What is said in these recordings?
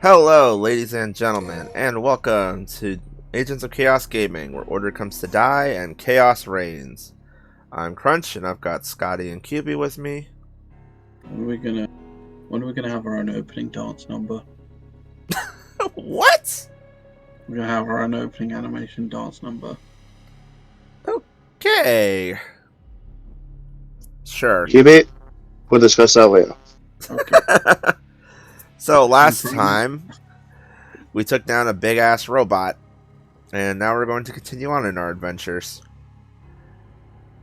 Hello, ladies and gentlemen, and welcome to Agents of Chaos Gaming, where order comes to die and chaos reigns. I'm Crunch, and I've got Scotty and QB with me. When are we gonna have our own opening dance number? What? We're gonna have our own opening animation dance number. Okay. Sure. QB, we'll discuss that later. Okay. So last time, we took down a big-ass robot, and now we're going to continue on in our adventures.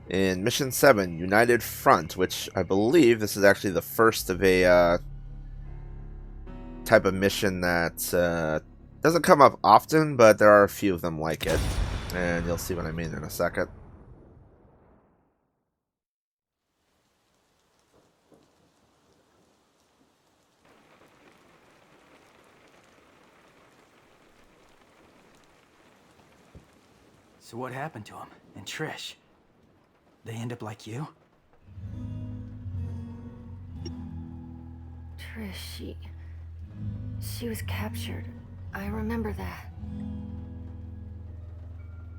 In Mission 7, United Front, which I believe this is actually the first of a type of mission that doesn't come up often, but there are a few of them like it. And you'll see what I mean in a second. So what happened to him and Trish? They end up like you? Trish, she was captured. I remember that.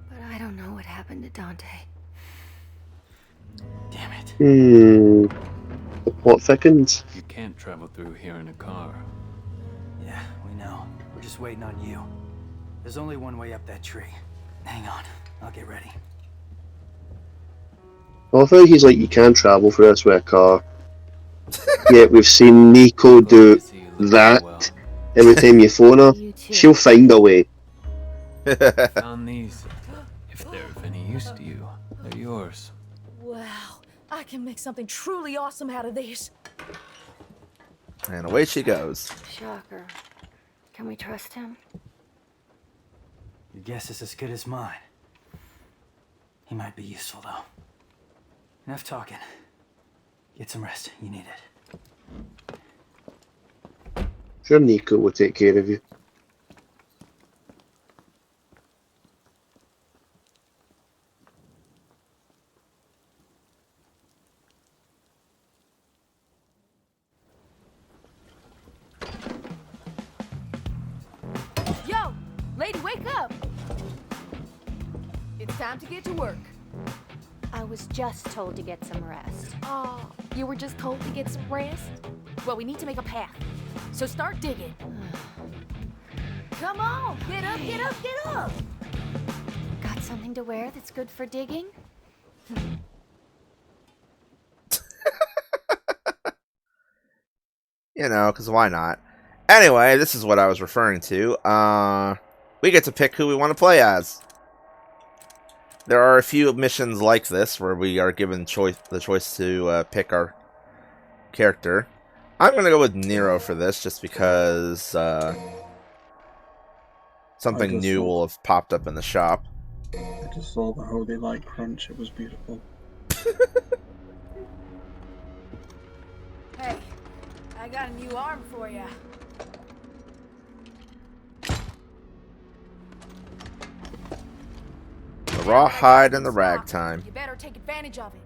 But I don't know what happened to Dante. Damn it. The plot thickens. You can't travel through here in a car. Yeah, we know. We're just waiting on you. There's only one way up that tree. Hang on, I'll get ready. I think he's like, you can travel through this with a car. Yet we've seen Nico do that. Every time you phone her, she'll find a way. Found these. If they're of any use to you, they're yours. Wow, I can make something truly awesome out of these. And away she goes. Shocker. Can we trust him? Your guess is as good as mine. He might be useful, though. Enough talking. Get some rest. You need it. Sure, Nico will take care of you. Yo, lady, wake up! It's time to get to work. I was just told to get some rest. Oh, you were just told to get some rest? Well, we need to make a path. So start digging. Come on, get up, get up, get up! Got something to wear that's good for digging? You know, because why not? Anyway, this is what I was referring to. We get to pick who we want to play as. There are a few missions like this where we are given the choice to pick our character. I'm going to go with Nero for this just because something new will have popped up in the shop. I just saw the Holy Light Crunch. It was beautiful. Hey, I got a new arm for you. The rawhide and the ragtime. You better take advantage of it.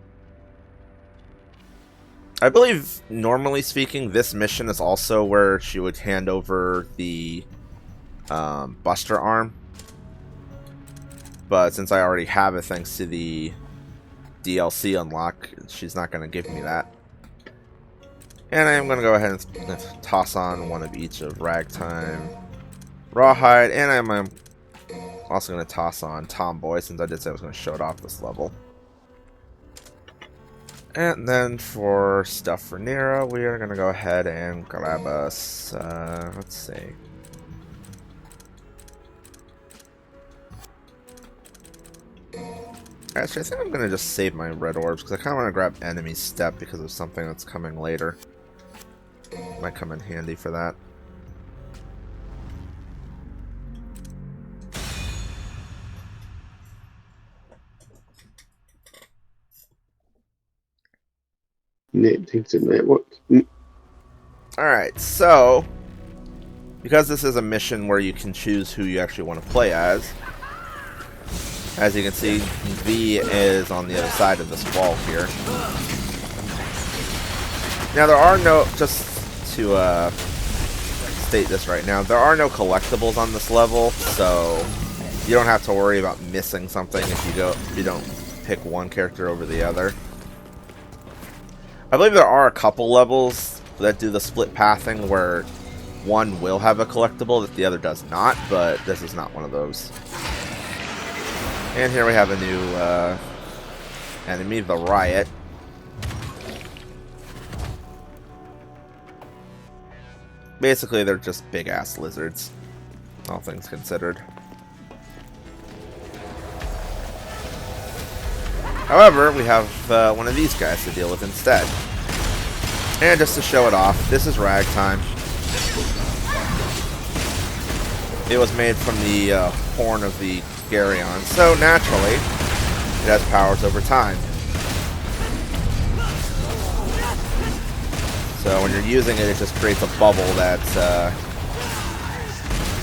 I believe, normally speaking, this mission is also where she would hand over the Buster arm. But since I already have it thanks to the DLC unlock, she's not going to give me that. And I am going to go ahead and toss on one of each of Ragtime, Rawhide, and I'm also going to toss on Tomboy, since I did say I was going to show it off this level. And then for stuff for Nero, we are going to go ahead and grab us, let's see. Actually, I think I'm going to just save my red orbs, because I kind of want to grab enemy step because of something that's coming later. Might come in handy for that. Network. Alright, so because this is a mission where you can choose who you actually want to play as you can see, V is on the other side of this wall here. Now there are no, just to state this right now. There are no collectibles on this level, so you don't have to worry about missing something if you don't pick one character over the other. I believe there are a couple levels that do the split pathing where one will have a collectible that the other does not, but this is not one of those. And here we have a new enemy, the Riot. Basically, they're just big-ass lizards, all things considered. However, we have one of these guys to deal with instead. And just to show it off, this is Ragtime. It was made from the horn of the Garyon, so naturally, it has powers over time. So when you're using it, it just creates a bubble that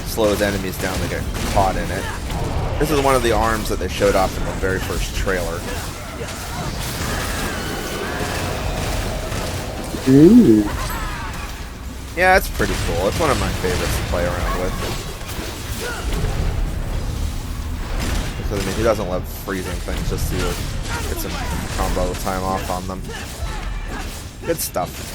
slows enemies down to get caught in it. This is one of the arms that they showed off in the very first trailer. Ooh. Yeah, it's pretty cool. It's one of my favorites to play around with. Because, I mean, he doesn't love freezing things just to get some combo time off on them. Good stuff.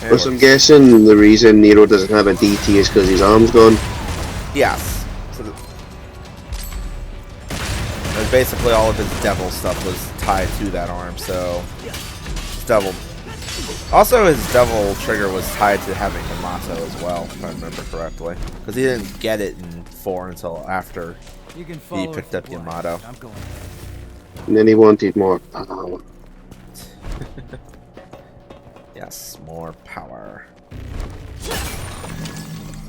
Plus, I'm guessing the reason Nero doesn't have a DT is because his arm's gone. Yes. So basically all of his devil stuff was tied to that arm, so his devil. Also, his devil trigger was tied to having Yamato as well, if I remember correctly, because he didn't get it in 4 until after he picked up Yamato. And then he wanted more power. Yes, more power.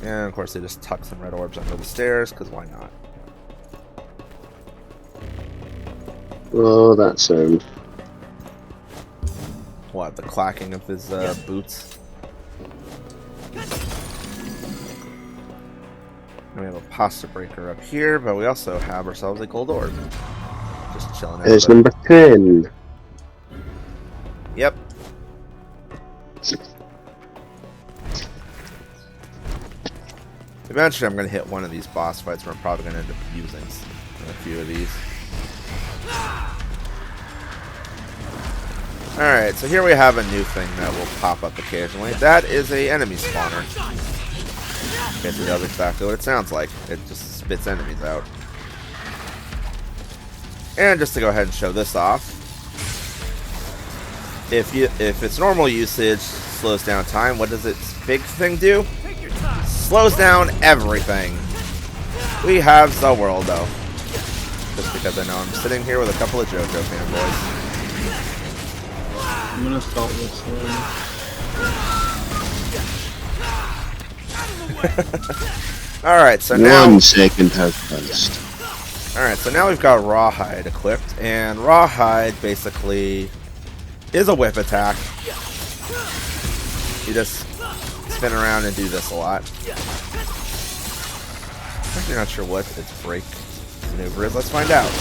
And of course they just tuck some red orbs under the stairs, because why not? Oh, that sound. What, the clacking of his boots? And we have a pasta breaker up here, but we also have ourselves a gold orb. Just chilling out It's there. number 10. Yep. Eventually I'm going to hit one of these boss fights where I'm probably going to end up using a few of these. Alright, so here we have a new thing that will pop up occasionally. That is a enemy spawner. I guess it does exactly what it sounds like. It just spits enemies out. And just to go ahead and show this off, if its normal usage slows down time, what does its big thing do? Slows down everything. We have the world, though. Just because I know I'm sitting here with a couple of JoJo fanboys. I'm gonna start this Alright, so now... 1 second has passed. Alright, so now we've got Rawhide equipped, and Rawhide basically is a whip attack. You just spin around and do this a lot. I'm actually not sure what its break maneuver is. Let's find out.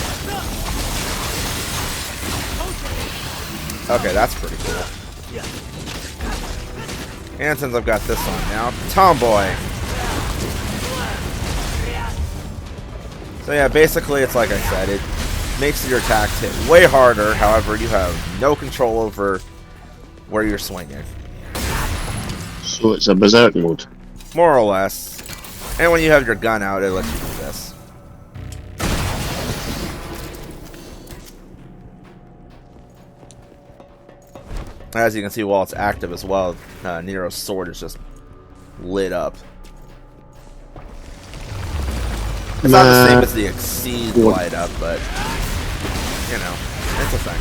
Okay, that's pretty cool. And since I've got this on now, Tomboy. So yeah, basically it's like I said, it makes your attacks hit way harder, however you have no control over where you're swinging. So it's a berserk mode. More or less. And when you have your gun out, it lets you do this. As you can see, while it's active as well, Nero's sword is just lit up. It's not the same as the Exceed light up, but you know, it's a thing.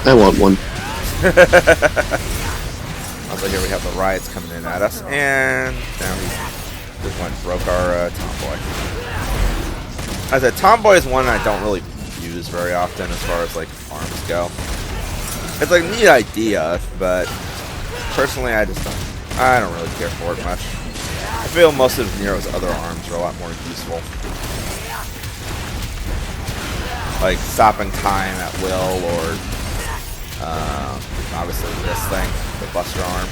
I want one. Also, here we have the riots coming in at us, and down we just went and broke our Tomboy. As I said, Tomboy is one I don't really use very often as far as like arms go. It's like a neat idea, but personally I don't really care for it much. feel most of Nero's other arms are a lot more useful. Like stopping time at will, or obviously this thing, the Buster arm.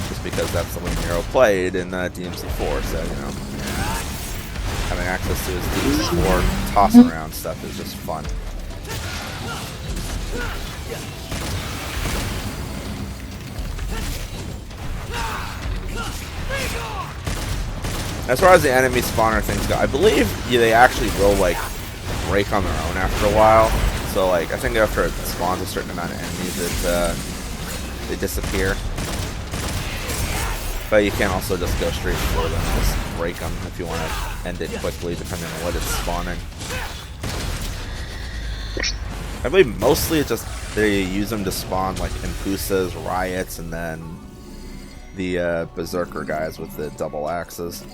Just because that's the way Nero played in DMC4, so you know, having access to his DMC4 toss around stuff is just fun. As far as the enemy spawner things go, I believe they actually will like break on their own after a while. So like I think after it spawns a certain amount of enemies, they disappear. But you can also just go straight for them, just break them if you want to end it quickly, depending on what it's spawning. I believe mostly it's just they use them to spawn like Impusas, Riots, and then the Berserker guys with the double axes.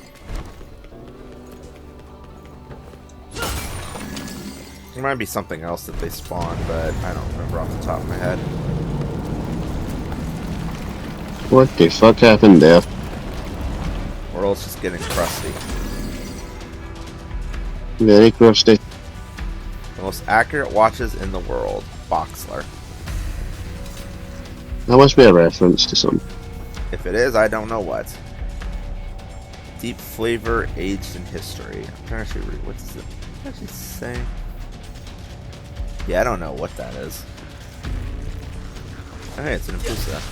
There might be something else that they spawn, but I don't remember off the top of my head. What the fuck happened there? World's just getting crusty. Very crusty. The most accurate watches in the world, Boxler. That must be a reference to some. If it is, I don't know what. Deep flavor, aged in history. I'm trying to actually read what's it actually saying. Yeah, I don't know what that is. Oh, hey, it's an Impusa.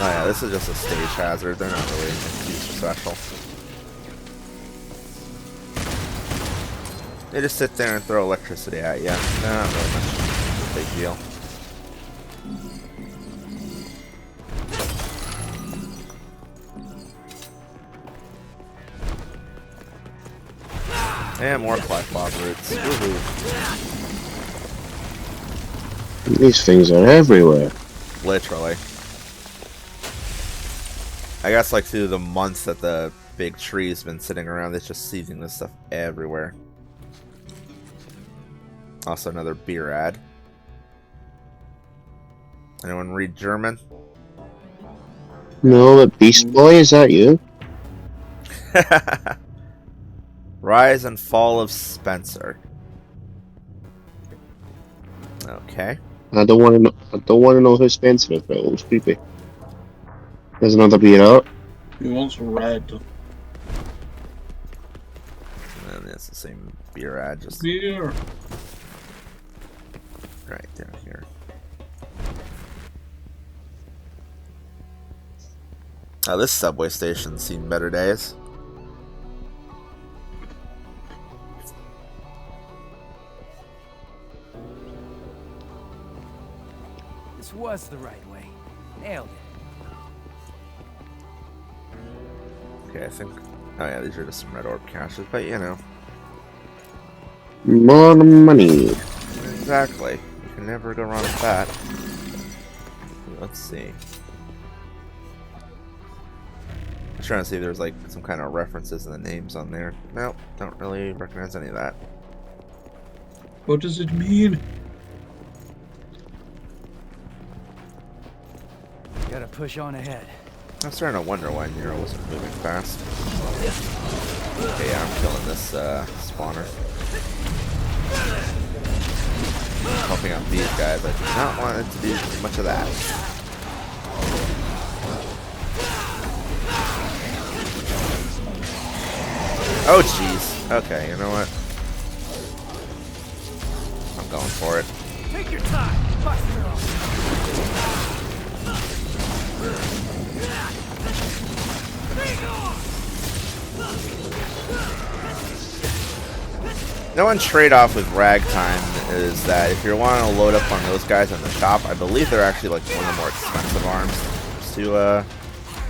Oh yeah, this is just a stage hazard. They're not really anything too special. They just sit there and throw electricity at you. Not really much big deal. And more Clive roots. Woohoo. These things are everywhere. Literally. I guess like through the months that the big tree's been sitting around, it's just seizing this stuff everywhere. Also another beer ad. Anyone read German? No, but Beast Boy, is that you? Rise and Fall of Spencer. Okay. I don't want to know. I don't want to know who Spencer is, but it looks creepy. There's another beer out. He wants red. And it's the same beer ad, just Beer. right down here. Oh, this subway station's seen better days. This was the right way. Nailed it. Okay, I think. Oh yeah, these are just some red orb caches, but you know. More money. Exactly. You can never go wrong with that. Let's see. I'm trying to see if there's like some kind of references in the names on there. Nope, don't really recognize any of that. What does it mean? Gotta push on ahead. I'm starting to wonder why Nero wasn't moving fast. Okay, yeah, I'm killing this spawner. Helping out these guys. I do not want it to do much of that. Oh jeez. Okay, you know what? I'm going for it. Take your time. The one trade-off with Ragtime is that if you're wanting to load up on those guys in the shop, I believe they're actually like one of the more expensive arms to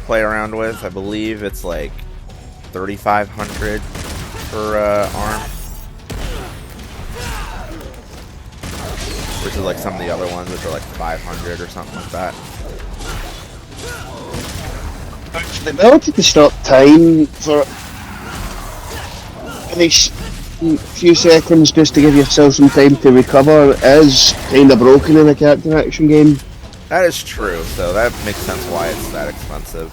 play around with. I believe it's like 3,500 per arm, which is like some of the other ones, which are like 500 or something like that. The ability to stop time for any few seconds just to give yourself some time to recover is kind of broken in a character action game. That is true, so that makes sense why it's that expensive.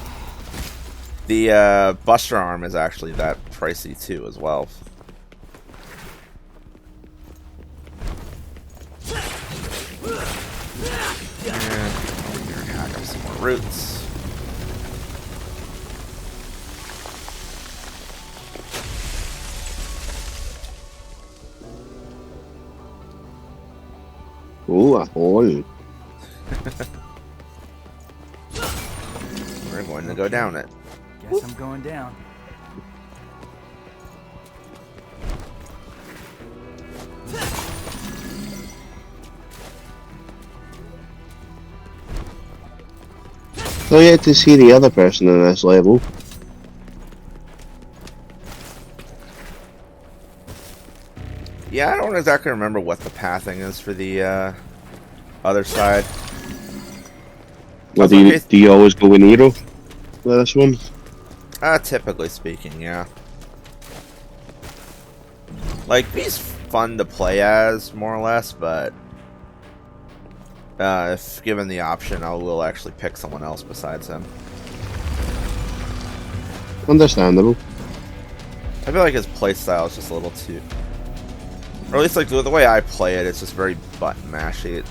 The Buster Arm is actually that pricey too, as well. And over here and hack up some more roots. Oh, a hole. We're going to go down it. Guess I'm going down. So you had to see the other person in this level. Yeah, I don't exactly remember what the pathing is for the other side. Well, do you always go with Nero for this one? Typically speaking, yeah. Like, he's fun to play as, more or less, but if given the option, I will actually pick someone else besides him. Understandable. I feel like his playstyle is just a little too... Or at least, like, the way I play it, it's just very button mashy.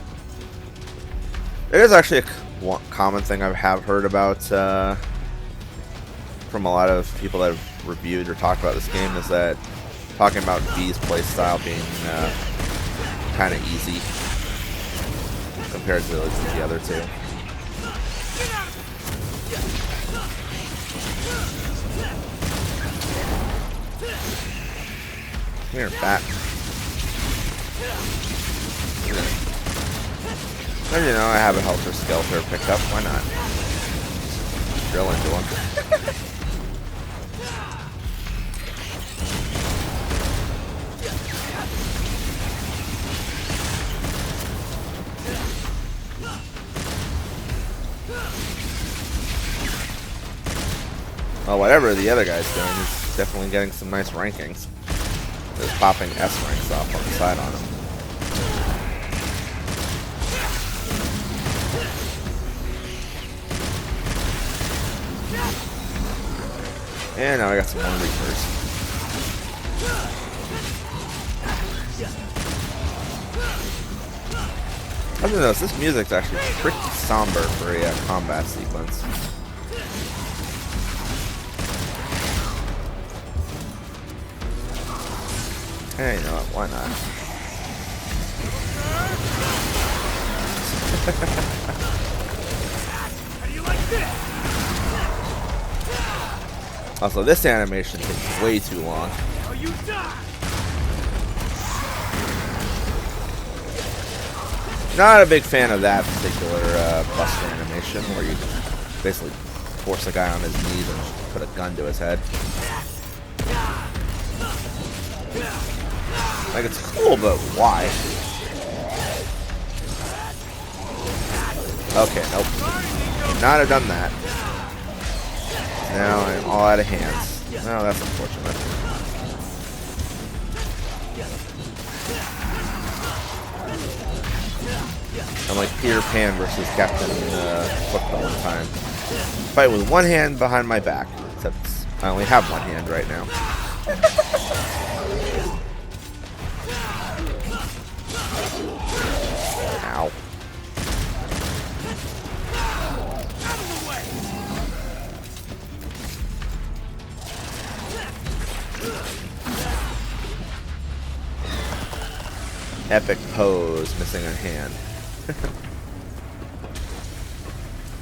It is actually a common thing I have heard about from a lot of people that have reviewed or talked about this game, is that talking about V's playstyle being kind of easy compared to the other two. Come here, bat. As you know, I have a Helter Skelter picked up. Why not? Drill into one. Well, whatever the other guy's doing, he's definitely getting some nice rankings. Just popping S ranks off on the side on him. And now I got some more Reapers. Other than this music's actually pretty somber for a combat sequence. Hey, you know what? Why not? Also, this animation takes way too long. Not a big fan of that particular Buster animation, where you basically force a guy on his knees and put a gun to his head. Like, it's cool, but why? Okay, nope. Could not have done that. Now I'm all out of hands. No, that's unfortunate. I'm like Peter Pan versus Captain Hook the one time. Fight with one hand behind my back. Except I only have one hand right now. Ow. Epic pose, missing a hand.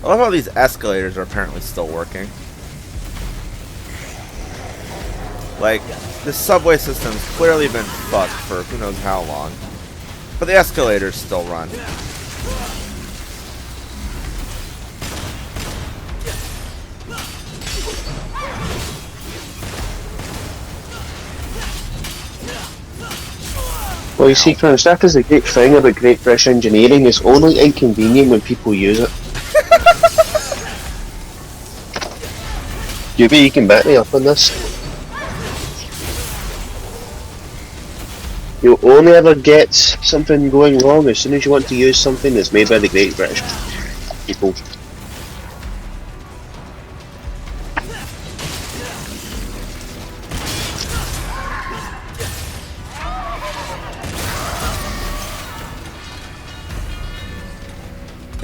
I love how these escalators are apparently still working. Like, this subway system's clearly been fucked for who knows how long. But the escalators still run. Well, you see, Chris, that is the great thing about Great British engineering. It's only inconvenient when people use it. You can back me up on this. You'll only ever get something going wrong as soon as you want to use something that's made by the Great British people.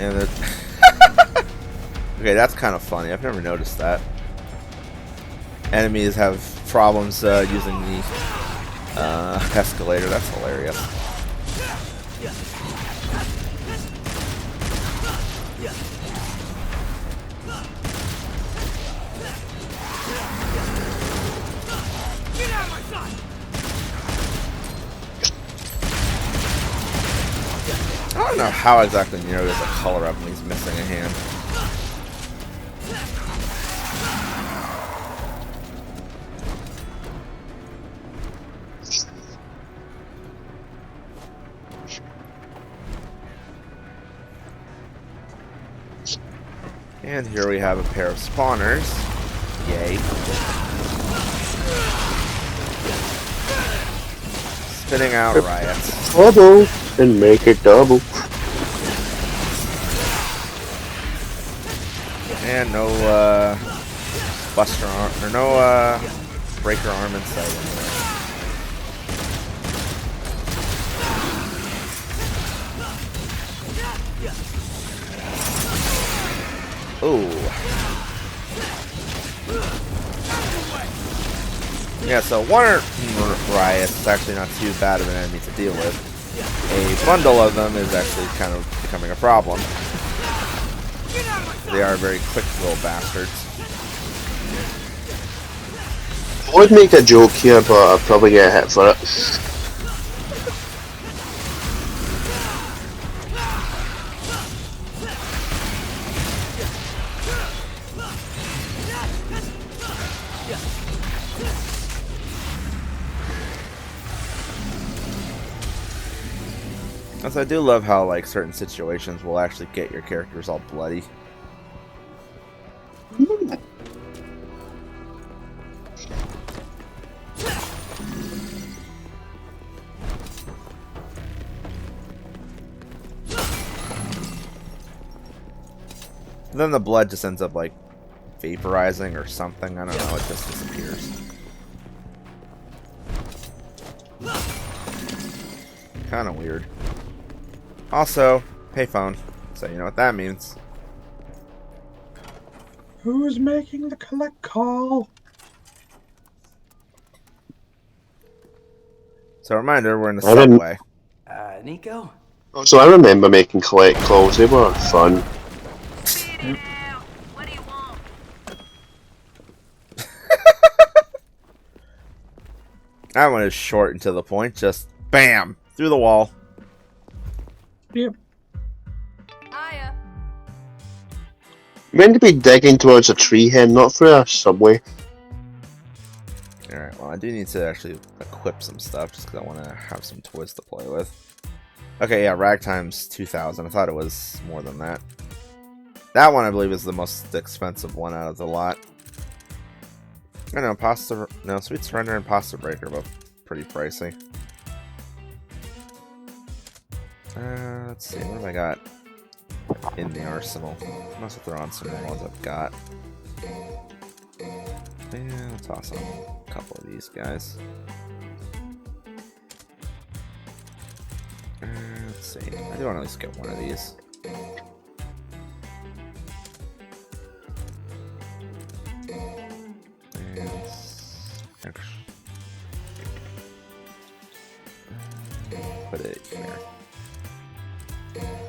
And okay, that's kind of funny. I've never noticed that. Enemies have problems using the escalator. That's hilarious. I don't know how exactly Nero does a color up when he's missing a hand. And here we have a pair of spawners. Yay. Spitting out riots. Double and make it double. And no buster arm or no breaker arm in sight anywhere. Ooh. Yeah, so one riot is actually not too bad of an enemy to deal with. A bundle of them is actually kind of becoming a problem. They are very quick little bastards. I would make a joke here, but I'd probably get hit for it. Also, I do love how like certain situations will actually get your characters all bloody. And then the blood just ends up like vaporizing or something. I don't know. It just disappears. Kind of weird. Also, payphone. So you know what that means. Who's making the collect call? So reminder, we're in the I didn't- subway. Nico? So I remember making collect calls, they were fun. What do you want? That one is short and to the point. Just bam! Through the wall. Yep. Hiya. Meant to be digging towards a tree hen, not through a subway. Alright, well I do need to actually equip some stuff just because I want to have some toys to play with. Okay, yeah, ragtime's 2,000. I thought it was more than that. That one I believe is the most expensive one out of the lot. I know, Sweet Surrender and Pasta Breaker, both pretty pricey. Let's see, what have I got in the arsenal? Must have thrown on some more ones I've got. Yeah, I'll toss on a couple of these guys. Let's see, I do want to at least get one of these. Put it here.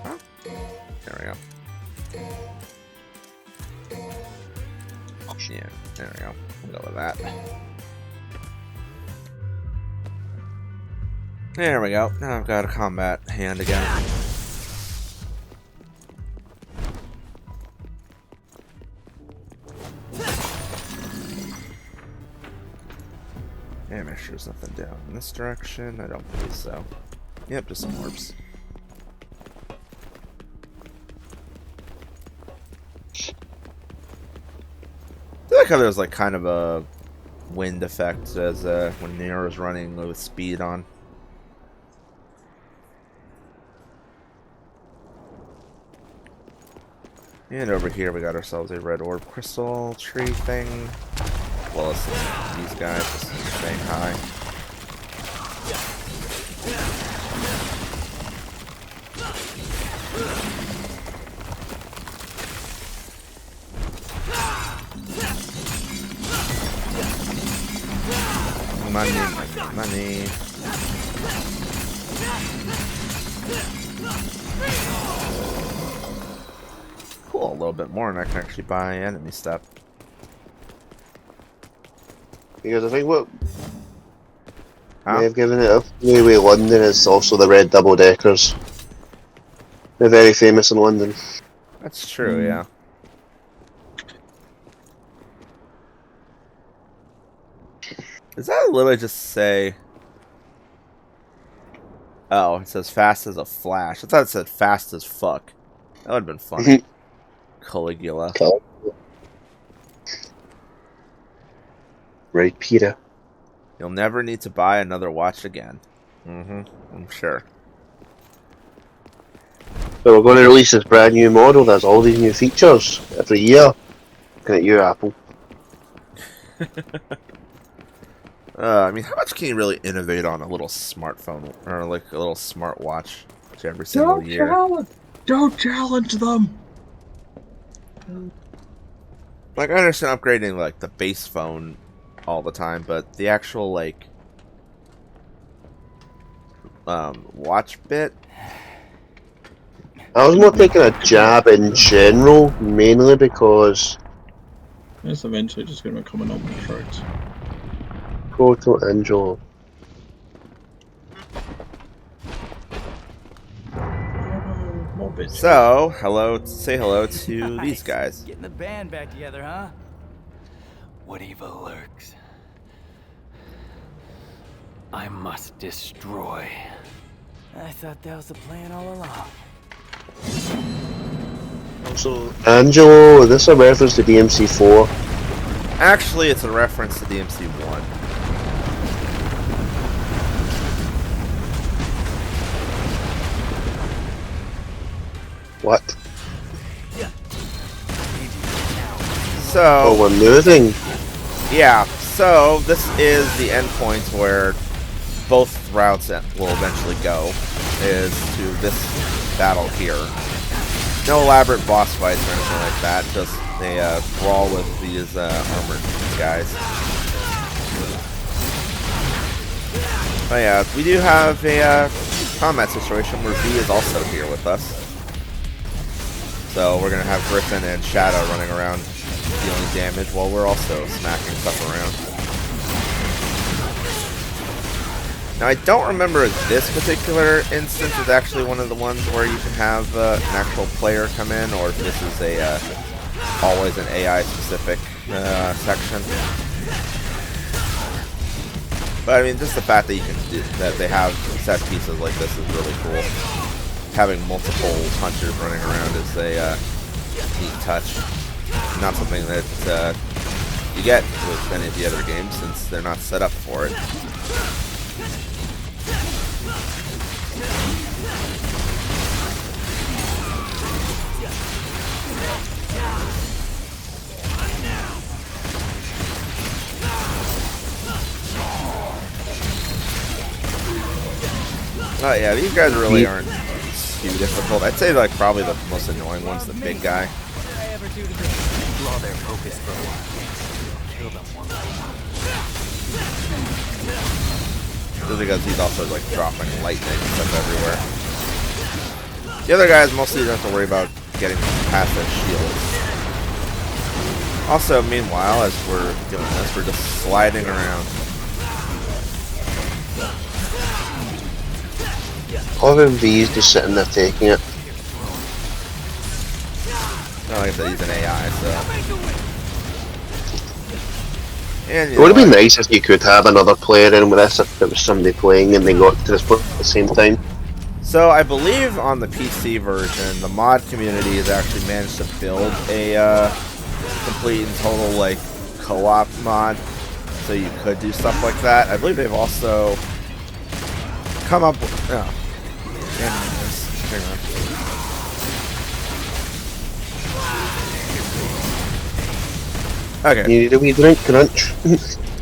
Huh? There we go. Yeah, there we go. We'll go with that. There we go. Now I've got a combat hand again. Yeah, make sure there's nothing down in this direction. I don't believe so. Yep, just some orbs. I like how there's like kind of a wind effect as when Nero's running with speed on. And over here we got ourselves a red orb crystal tree thing. Well, as these guys just staying high. Money. Cool, a little bit more, and I can actually buy enemy stuff. Because I think what may have given it away London is also the red double deckers. They're very famous in London. That's true, yeah. Does that literally just say... Oh, it says fast as a flash. I thought it said fast as fuck. That would have been funny. Caligula. Right, Peter. You'll never need to buy another watch again. I'm sure. So we're going to release this brand new model that has all these new features every year. Looking at you, Apple. I mean, how much can you really innovate on a little smartphone or like a little smartwatch every single year? Don't challenge them. Like, I understand upgrading like the base phone all the time, but the actual like watch bit. I was more taking a jab in general, mainly because It's eventually just going to become an omnitrix. Proto Angel. More bits. So, say hello to these guys. Getting the band back together, huh? What evil lurks? I must destroy. I thought that was the plan all along. So, Angelo, is this a reference to DMC4? Actually, it's a reference to DMC1. What? So, Oh, we're moving. yeah, so this is the endpoint where both routes will eventually go, is to this battle here. No elaborate boss fights or anything like that, just a brawl with these armored guys. Oh yeah, we do have a combat situation where V is also here with us. So we're going to have Griffin and Shadow running around dealing damage while we're also smacking stuff around. Now I don't remember if this particular instance is actually one of the ones where you can have an actual player come in, or if this is a always an AI specific section. But I mean, just the fact that you can that they have set pieces like this is really cool. Having multiple punchers running around is a neat touch. Not something that you get with any of the other games since they're not set up for it. Oh yeah, these guys really aren't too difficult. I'd say like probably the most annoying one's the big guy. Blow their focus for a while. Kill them one by one. Just because he's also like dropping lightning and stuff everywhere. The other guys mostly don't have to worry about getting past their shields. Also, meanwhile, as we're doing this, we're just sliding around. All of these just sitting there taking it. Oh, like I said, he's an AI, so. And, It would have been nice if you could have another player in with this, if there was somebody playing and they got to this point at the same time. So I believe on the PC version, the mod community has actually managed to build a complete and total like co-op mod, so you could do stuff like that. I believe they've also come up with. Oh, hang on. Okay. You need a wee drink, crunch.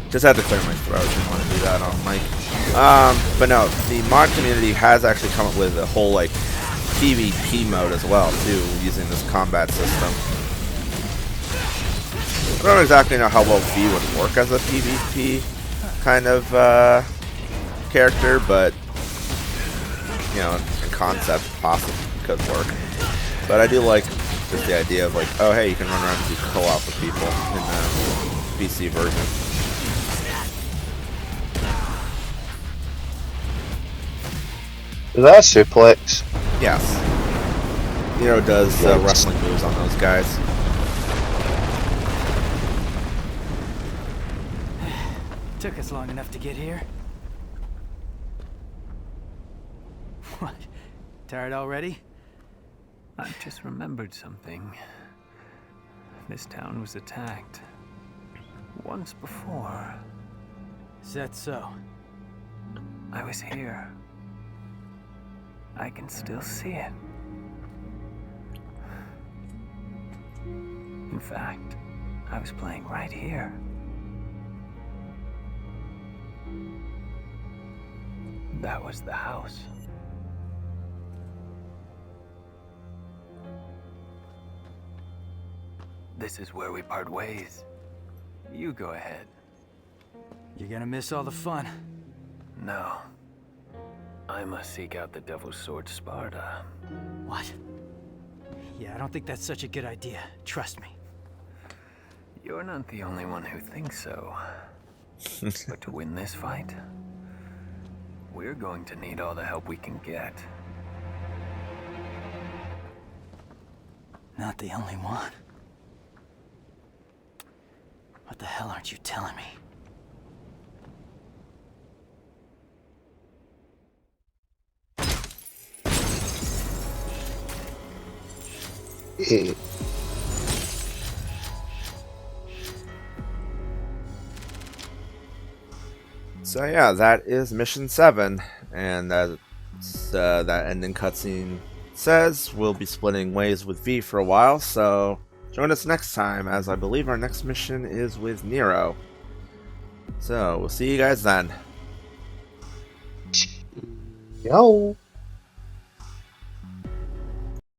Just had to clear my throat. Didn't want to do that on mic. But no, the mod community has actually come up with a whole like PvP mode as well too, using this combat system. I don't exactly know how well V would work as a PvP kind of character, but you know, in concept, possibly could work. But I do like just the idea of like, oh hey, you can run around and do co-op with people in the PC version. Is that a suplex? Yes. Nero does wrestling moves on those guys. Took us long enough to get here. What? Tired already? I've just remembered something. This town was attacked. Once before. Is that so? I was here. I can still see it. In fact, I was playing right here. That was the house. This is where we part ways. You go ahead. You're gonna miss all the fun. No. I must seek out the Devil's Sword Sparta. What? Yeah, I don't think that's such a good idea. Trust me. You're not the only one who thinks so. But to win this fight, we're going to need all the help we can get. Not the only one. What the hell aren't you telling me? So yeah, that is mission 7, and as that ending cutscene says, we'll be splitting ways with V for a while, so join us next time, as I believe our next mission is with Nero. So, we'll see you guys then. Yo.